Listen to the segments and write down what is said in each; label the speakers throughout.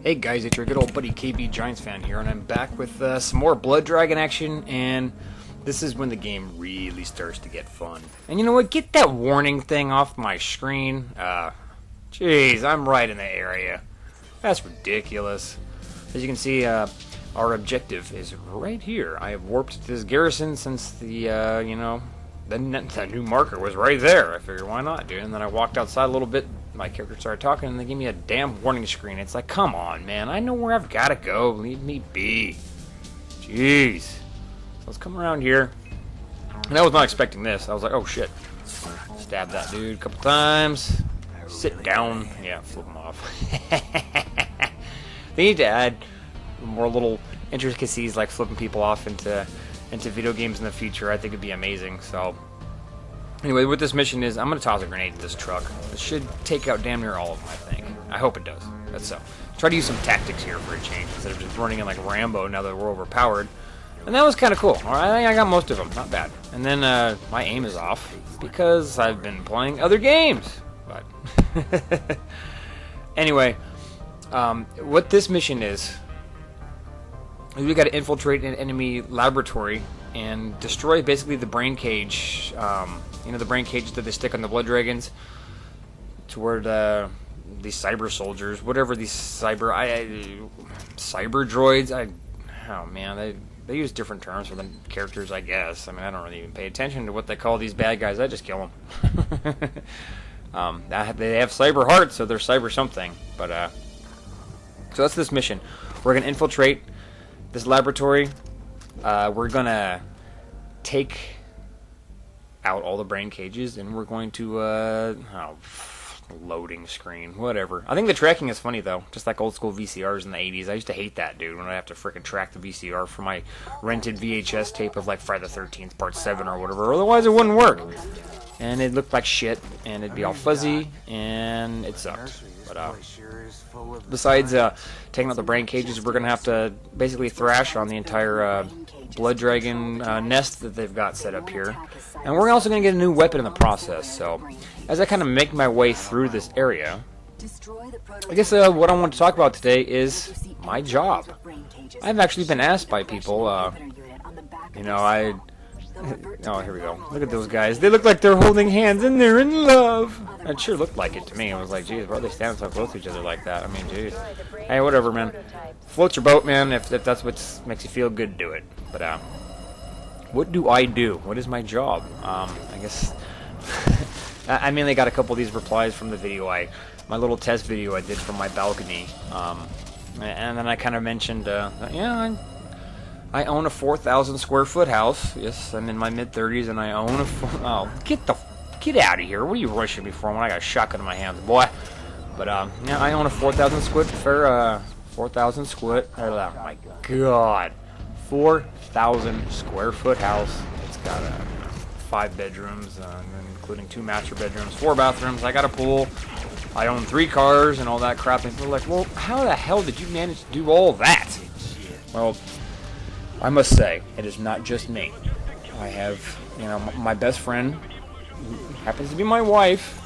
Speaker 1: Hey guys, it's your good old buddy KBGiantsfan here, and I'm back with some more Blood Dragon action, and this is when the game really starts to get fun. And you know what? Get that warning thing off my screen. Jeez, I'm right in the area. That's ridiculous. As you can see, our objective is right here. I have warped this garrison since the new marker was right there. I figured, why not, dude? And then I walked outside a little bit. My character started talking, and they gave me a damn warning screen. It's like, come on, man. I know where I've got to go. Leave me be. Jeez. So let's come around here. And I was not expecting this. I was like, oh, shit. Stab that dude a couple times. Sit down. Yeah, flip him off. They need to add more little intricacies like flipping people off into video games in the future. I think it'd be amazing. So anyway, what this mission is, I'm going to toss a grenade at this truck. It should take out damn near all of them, I think. I hope it does. That's so. Try to use some tactics here for a change, instead of just running in like Rambo now that we're overpowered. And that was kind of cool. All right, I think I got most of them. Not bad. And then my aim is off because I've been playing other games. But anyway, what this mission is we got to infiltrate an enemy laboratory and destroy basically the brain cage. The brain cage that they stick on the blood dragons toward these cyber soldiers, whatever these cyber droids. Oh man, they use different terms for the characters, I guess. I mean, I don't really even pay attention to what they call these bad guys. I just kill them. They have cyber hearts, so they're cyber something. But so that's this mission. We're gonna infiltrate this laboratory. We're gonna take out all the brain cages, and we're going to loading screen, whatever. I think the tracking is funny though, just like old school VCRs in the 80s. I used to hate that, dude, when I have to freaking track the VCR for my rented VHS tape of like Friday the 13th Part 7 or whatever. Otherwise it wouldn't work, and it looked like shit, and it'd be all fuzzy, and it sucked. But besides taking out the brain cages, we're gonna have to basically thrash on the entire blood dragon nest that they've got set up here, and we're also gonna get a new weapon in the process. So as I kind of make my way through this area, I guess what I want to talk about today is my job. I've actually been asked by people, oh, here we go. Look at those guys. They look like they're holding hands and they're in love. It sure looked like it to me. I was like, geez, why are they standing so close to each other like that? I mean, geez. Hey, whatever, man. Float your boat, man. If that's what makes you feel good, do it. But what do I do? What is my job? I guess I mainly got a couple of these replies from the video my little test video I did from my balcony. And then I kind of mentioned, I own a 4,000 square foot house. Yes, I'm in my mid-30s, and I own get out of here. What are you rushing me for when I got a shotgun in my hands, boy? But I own a 4,000 square. Oh my God, 4,000 square foot house. It's got 5 bedrooms, including 2 master bedrooms, 4 bathrooms. I got a pool. I own 3 cars and all that crap. And people are like, well, how the hell did you manage to do all that? Well, I must say, it is not just me. I have, my best friend, who happens to be my wife,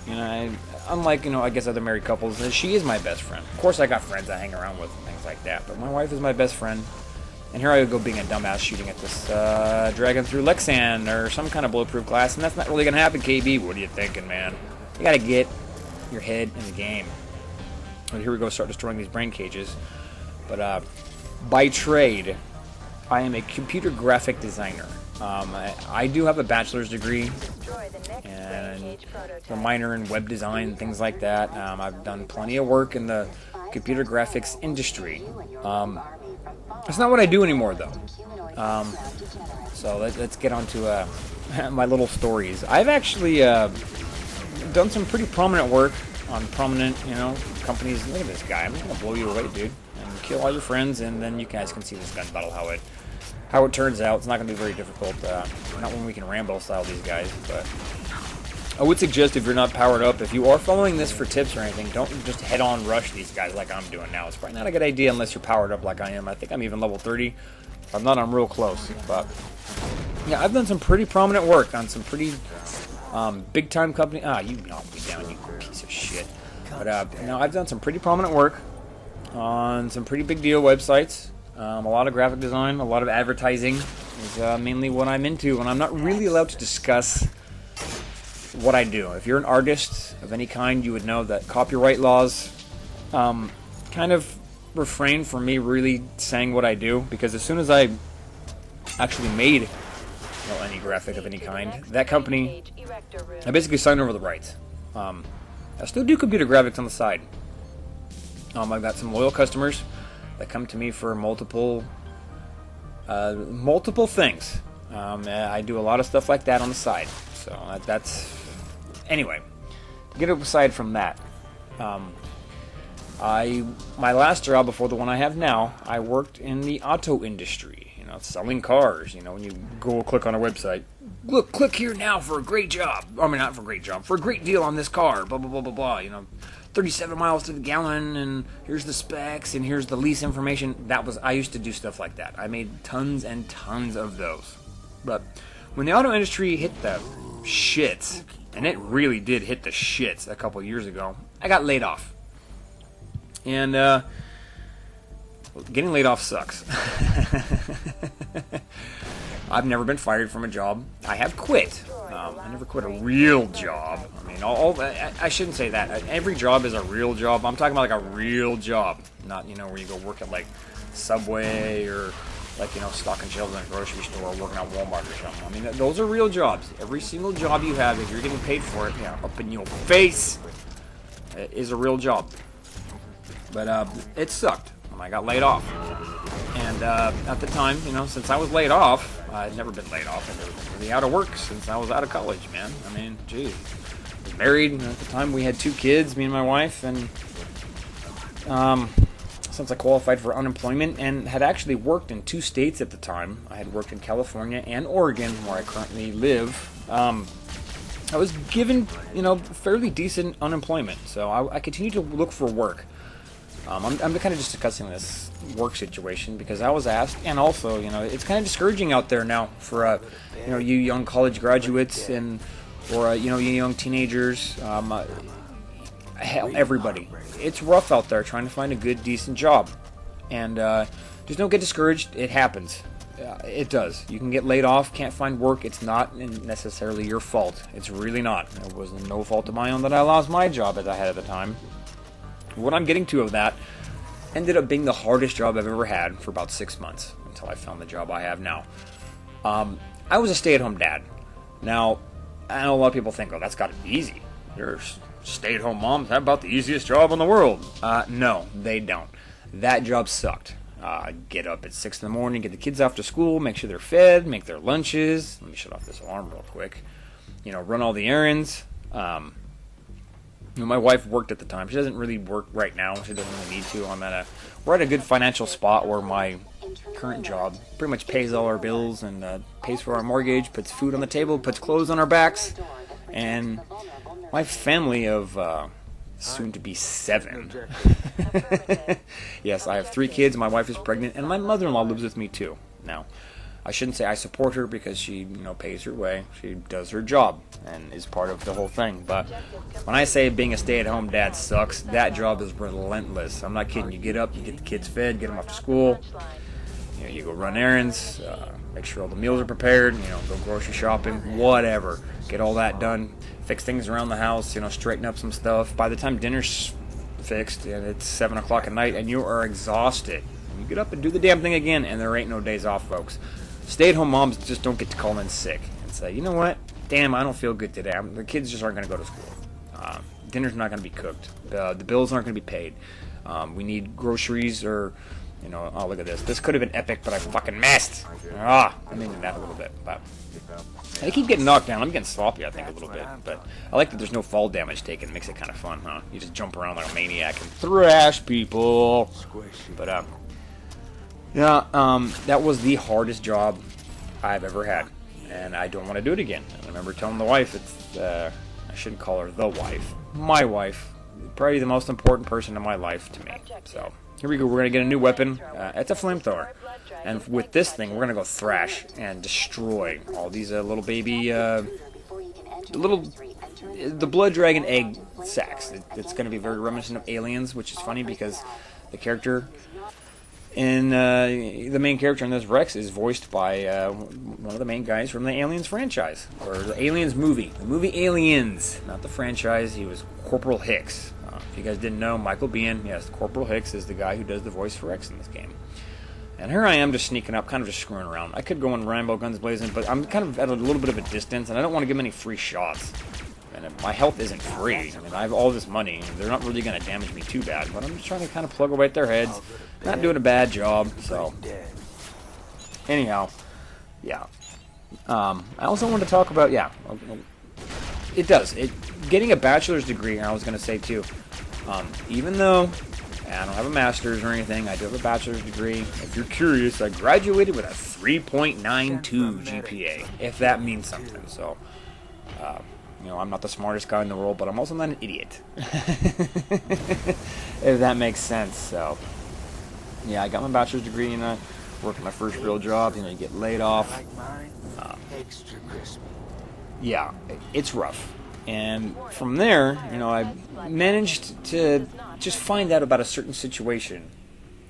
Speaker 1: unlike, I guess other married couples, she is my best friend. Of course, I got friends I hang around with and things like that, but my wife is my best friend. And here I go being a dumbass shooting at this dragon through Lexan or some kind of bulletproof glass, and that's not really going to happen, KB. What are you thinking, man? You got to get your head in the game. And here we go, start destroying these brain cages. But by trade, I am a computer graphic designer. I do have a bachelor's degree and a minor in web design and things like that. I've done plenty of work in the computer graphics industry. That's not what I do anymore, though. So let's get on to my little stories. I've actually done some pretty prominent work on prominent, companies. Look at this guy. I'm just going to blow you away, dude. And kill all your friends, and then you guys can see this gun battle, how it turns out. It's not going to be very difficult. Not when we can Rambo style these guys, but I would suggest, if you're not powered up, if you are following this for tips or anything, don't just head-on rush these guys like I'm doing now. It's probably not a good idea unless you're powered up like I am. I think I'm even level 30. If I'm not, I'm real close. But yeah, I've done some pretty prominent work on some pretty big-time company. You knocked me down, you piece of shit. But I've done some pretty prominent work on some pretty big deal websites. A lot of graphic design, a lot of advertising is mainly what I'm into, and I'm not really allowed to discuss what I do. If you're an artist of any kind, you would know that copyright laws kind of refrain from me really saying what I do, because as soon as I actually made any graphic of any kind, that company, I basically signed over the rights. I still do computer graphics on the side. I've got some loyal customers that come to me for multiple things. I do a lot of stuff like that on the side. So that's anyway. To get aside from that, my last job before the one I have now, I worked in the auto industry. Selling cars. When you go click on a website, look, click here now for a great job. I mean, not for a great job, for a great deal on this car. Blah blah blah blah blah. 37 miles to the gallon, and here's the specs, and here's the lease information. I used to do stuff like that. I made tons and tons of those. But when the auto industry hit the shits, and it really did hit the shits a couple years ago, I got laid off. And getting laid off sucks. I've never been fired from a job. I have quit. I never quit a real job. I mean, I shouldn't say that. Every job is a real job. I'm talking about like a real job, not where you go work at like Subway or like stocking shelves in a grocery store or working at Walmart or something. I mean, those are real jobs. Every single job you have, if you're getting paid for it, up in your face, is a real job. But it sucked when I got laid off. And at the time, since I was laid off, I'd never been laid off. I'd never been really out of work since I was out of college, man. I mean, geez. I was married, and at the time we had 2 kids, me and my wife, and since I qualified for unemployment and had actually worked in 2 states at the time, I had worked in California and Oregon, where I currently live, I was given, fairly decent unemployment. So I continued to look for work. I'm kind of just discussing this work situation because I was asked, and also, it's kind of discouraging out there now for, you young college graduates or you young teenagers, hell, everybody. It's rough out there trying to find a good, decent job, and just don't get discouraged. It happens. It does. You can get laid off, can't find work. It's not necessarily your fault. It's really not. It was no fault of my own that I lost my job as I had at the time. What I'm getting to of that ended up being the hardest job I've ever had for about 6 months until I found the job I have now. I was a stay-at-home dad. Now, I know a lot of people think, oh, that's got to be easy. You're stay-at-home moms. That's about the easiest job in the world. No, they don't. That job sucked. Get up at 6 in the morning, get the kids off to school, make sure they're fed, make their lunches. Let me shut off this alarm real quick. Run all the errands. My wife worked at the time. She doesn't really work right now. She doesn't really need to. We're at a good financial spot where my current job pretty much pays all our bills and pays for our mortgage, puts food on the table, puts clothes on our backs, and my family of soon to be 7. Yes, I have 3 kids. My wife is pregnant, and my mother-in-law lives with me too. Now, I shouldn't say I support her because she, pays her way. She does her job and is part of the whole thing. But when I say being a stay-at-home dad sucks, that job is relentless. I'm not kidding. You get up, you get the kids fed, get them off to school. You go run errands, make sure all the meals are prepared. Go grocery shopping, whatever. Get all that done. Fix things around the house. Straighten up some stuff. By the time dinner's fixed and it's 7 o'clock at night and you are exhausted, you get up and do the damn thing again, and there ain't no days off, folks. Stay-at-home moms just don't get to call in sick and say, you know what? Damn, I don't feel good today. The kids just aren't going to go to school. Dinner's not going to be cooked. The bills aren't going to be paid. We need groceries or, oh, look at this. This could have been epic, but I fucking missed. I made me mad a little bit. But I keep getting knocked down. I'm getting sloppy, I think, a little bit. But I like that there's no fall damage taken. It makes it kind of fun, huh? You just jump around like a maniac and thrash people. But, that was the hardest job I've ever had, and I don't want to do it again. I remember telling the wife, I shouldn't call her the wife, my wife, probably the most important person in my life to me. So here we go. We're going to get a new weapon. It's a flamethrower, and with this thing, we're going to go thrash and destroy all these little baby, the blood dragon egg sacs. It's going to be very reminiscent of Aliens, which is funny because The character in the main character in this, Rex, is voiced by one of the main guys from the Aliens franchise, or the Aliens movie. The movie Aliens, not the franchise. He was Corporal Hicks. If you guys didn't know, Michael Biehn, yes, Corporal Hicks is the guy who does the voice for Rex in this game. And here I am just sneaking up, kind of just screwing around. I could go in Rambo guns blazing, but I'm kind of at a little bit of a distance, and I don't want to give him any free shots. And my health isn't free. I mean, I have all this money, and they're not really going to damage me too bad, but I'm just trying to kind of plug away at their heads. Not doing a bad job, so. Anyhow, yeah. I also wanted to talk about, yeah, it does. Getting a bachelor's degree, and I was going to say too, even though I don't have a master's or anything, I do have a bachelor's degree. If you're curious, I graduated with a 3.92 GPA, if that means something. So, you know, I'm not the smartest guy in the world, but I'm also not an idiot. If that makes sense. So, yeah, I got my bachelor's degree and I worked my first real job. You know, you get laid off. Yeah, it's rough. And from there, you know, I managed to just find out about a certain situation.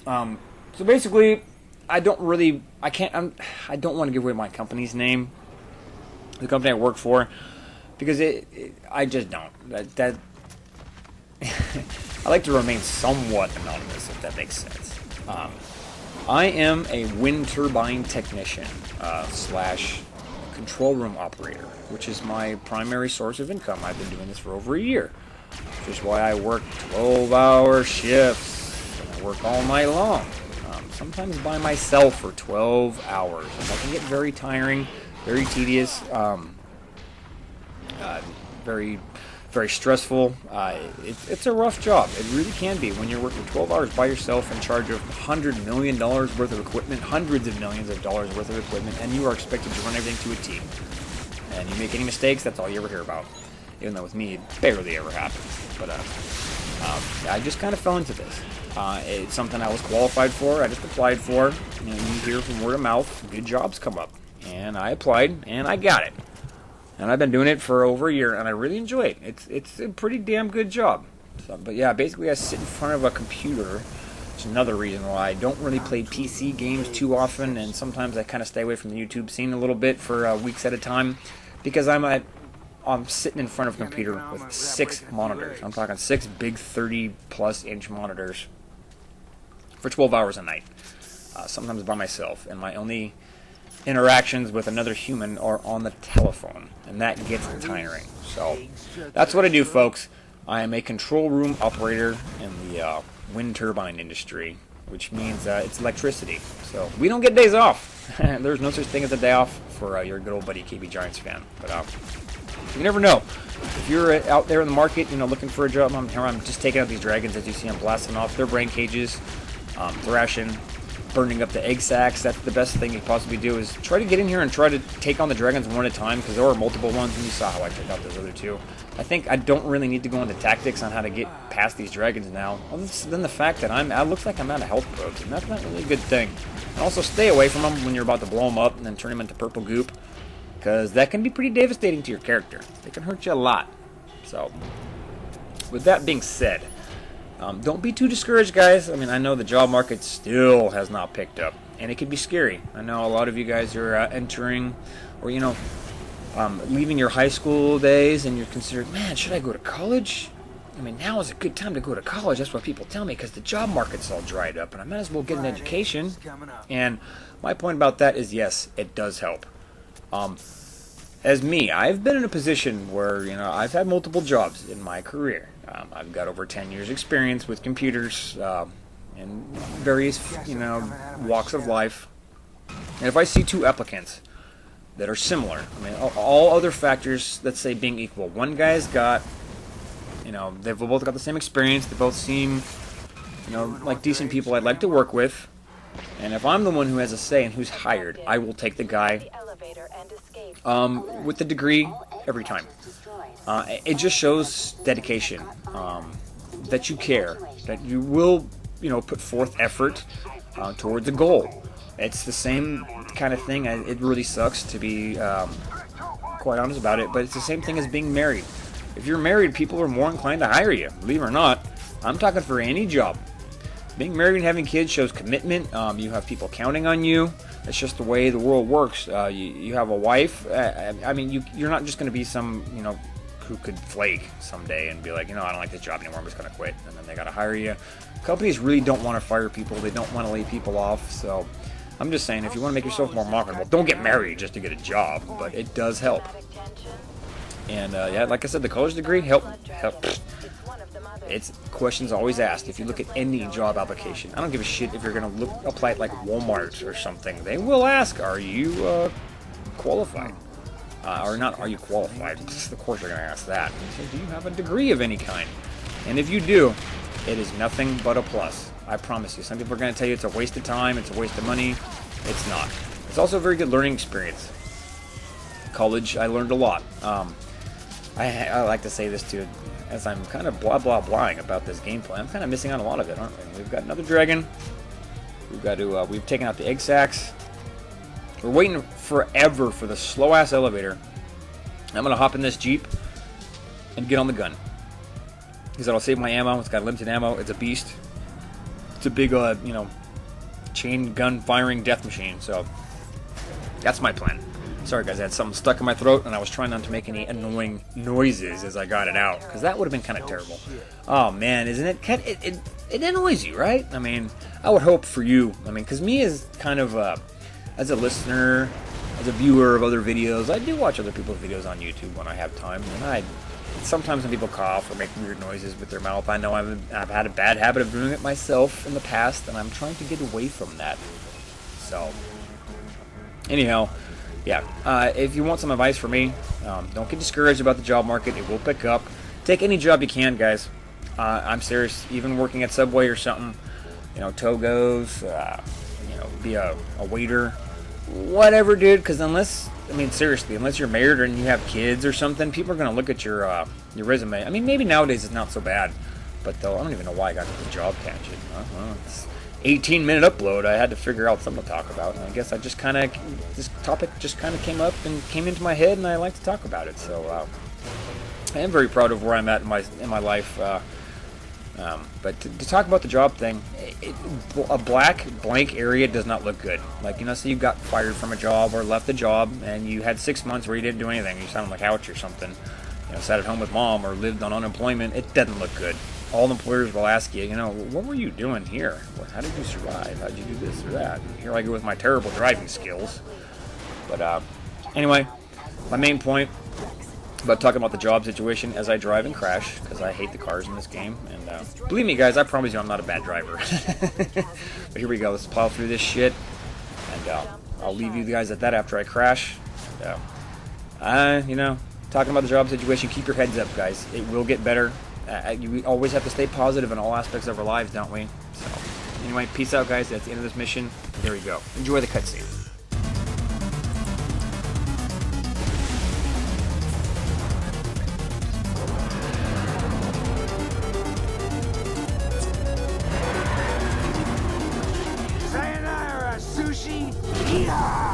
Speaker 1: So basically, I don't want to give away my company's name, the company I work for, because I just don't. I like to remain somewhat anonymous, if that makes sense. I am a wind turbine technician slash control room operator, which is my primary source of income. I've been doing this for over a year, which is why I work 12-hour shifts. And I work all night long, sometimes by myself for 12 hours. And that can get very tiring, very tedious, very, very stressful. It's a rough job. It really can be when you're working 12 hours by yourself in charge of $100 million worth of equipment, hundreds of millions of dollars worth of equipment, and you are expected to run everything to a T. And you make any mistakes, that's all you ever hear about. Even though with me, it barely ever happens. But I just kind of fell into this. It's something I was qualified for. I just applied for. You hear from word of mouth, good jobs come up. And I applied, and I got it. And I've been doing it for over a year, and I really enjoy it. It's a pretty damn good job. So, but yeah, basically I sit in front of a computer. It's another reason why I don't really play PC games too often, and sometimes I kind of stay away from the YouTube scene a little bit for weeks at a time, because I'm sitting in front of a computer with 6 monitors. I'm talking 6 big 30-plus inch monitors for 12 hours a night, sometimes by myself, and my only interactions with another human are on the telephone, and that gets tiring. So that's what I do, folks. I am a control room operator in the wind turbine industry, which means it's electricity. So we don't get days off. There's no such thing as a day off for your good old buddy KBGiantsfan. But you never know. If you're out there in the market, looking for a job, I'm just taking out these dragons. As you see, I'm blasting off their brain cages, thrashing, burning up the egg sacs. That's the best thing you can possibly do, is try to get in here and try to take on the dragons one at a time, because there are multiple ones, and you saw how I took out those other 2. I think I don't really need to go into tactics on how to get past these dragons now, other than the fact that it looks like I'm out of health probes, and that's not really a good thing. And also stay away from them when you're about to blow them up and then turn them into purple goop, because that can be pretty devastating to your character. They can hurt you a lot. So, with that being said, don't be too discouraged, guys. I mean, I know the job market still has not picked up, and it can be scary. I know a lot of you guys are entering, or leaving your high school days, and you're considering, man, should I go to college? I mean, now is a good time to go to college. That's what people tell me, because the job market's all dried up, and I might as well get an education. And my point about that is, yes, it does help. As me, I've been in a position where, I've had multiple jobs in my career. I've got over 10 years experience with computers in various, walks of life. And if I see 2 applicants that are similar, I mean, all other factors, let's say, being equal, one guy's got, they've both got the same experience, they both seem, like decent people I'd like to work with, and if I'm the one who has a say in who's hired, I will take the guy with the degree every time. It just shows dedication, that you care, that you will, put forth effort towards a goal. It's the same kind of thing. It really sucks to be quite honest about it, but it's the same thing as being married. If you're married, people are more inclined to hire you, believe it or not. I'm talking for any job. being married and having kids shows commitment. You have people counting on you. It's just the way the world works. You have a wife. I mean, you're not just going to be some, who could flake someday and be like, I don't like this job anymore, I'm just going to quit. And then they got to hire you. Companies really don't want to fire people. They don't want to lay people off. So I'm just saying, if you want to make yourself more marketable, don't get married just to get a job. But it does help. And yeah, like I said, the college degree help. It's questions always asked. If you look at any job application, I don't give a shit if you're going to apply at like Walmart or something. They will ask, are you qualified? Or not, are you qualified? Of course you're going to ask that. So, do you have a degree of any kind? And if you do, it is nothing but a plus. I promise you. Some people are going to tell you it's a waste of time, it's a waste of money. It's not. It's also a very good learning experience. College, I learned a lot. I like to say this too, as I'm kind of blah-blah-blahing about this gameplay. I'm kind of missing out on a lot of it, aren't we? We've got another dragon. We've taken out the egg sacs. We're waiting forever for the slow-ass elevator. I'm going to hop in this Jeep and get on the gun. Because that'll save my ammo. It's got limited ammo. It's a beast. It's a big, chain gun firing death machine. So, that's my plan. Sorry, guys. I had something stuck in my throat, and I was trying not to make any annoying noises as I got it out. Because that would have been kind of terrible. Oh, man. Isn't it? It annoys you, right? I mean, I would hope for you. I mean, because me as kind of... as a listener, as a viewer of other videos, I do watch other people's videos on YouTube when I have time, and sometimes when people cough or make weird noises with their mouth, I know I've had a bad habit of doing it myself in the past, and I'm trying to get away from that. So, anyhow, yeah, if you want some advice from me, don't get discouraged about the job market. It will pick up. Take any job you can, guys. I'm serious. Even working at Subway or something, Togo's, be a waiter. Whatever, dude, because seriously, unless you're married and you have kids or something, people are going to look at your resume. I mean, maybe nowadays it's not so bad, but though, I don't even know why I got to the job tangent. It's 18-minute upload. I had to figure out something to talk about, and I guess this topic just kind of came up and came into my head, and I like to talk about it. So, I am very proud of where I'm at in my life. But to talk about the job thing, a black blank area does not look good. Like, say you got fired from a job or left a job and you had 6 months where you didn't do anything. You sat on the couch or something, sat at home with mom or lived on unemployment. It doesn't look good. All employers will ask you, what were you doing here? How did you survive? How did you do this or that? And here I go with my terrible driving skills. But anyway, my main point about talking about the job situation as I drive and crash, because I hate the cars in this game, and believe me, guys, I promise you I'm not a bad driver. But here we go. Let's plow through this shit, and I'll leave you guys at that after I crash. Talking about the job situation, keep your heads up, guys. It will get better. We always have to stay positive in all aspects of our lives, don't we? So, anyway, peace out, guys. That's the end of this mission. There we go. Enjoy the cutscene.
Speaker 2: Yeah!